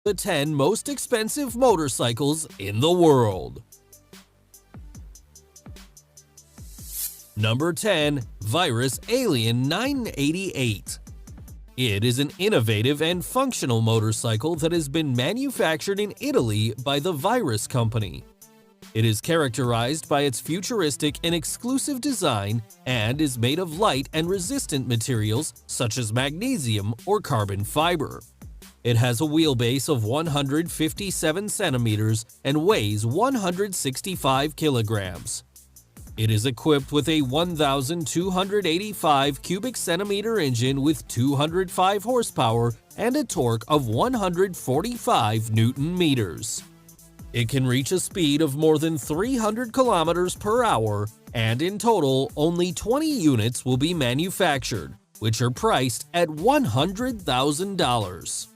The 10 most expensive motorcycles in the world. Number 10. Virus Alien 988. It is an innovative and functional motorcycle that has been manufactured in Italy by the Virus Company. It is characterized by its futuristic and exclusive design and is made of light and resistant materials such as magnesium or carbon fiber. It has a wheelbase of 157 centimeters and weighs 165 kilograms. It is equipped with a 1,285 cubic centimeter engine with 205 horsepower and a torque of 145 Newton meters. It can reach a speed of more than 300 kilometers per hour, and in total, only 20 units will be manufactured, which are priced at $100,000.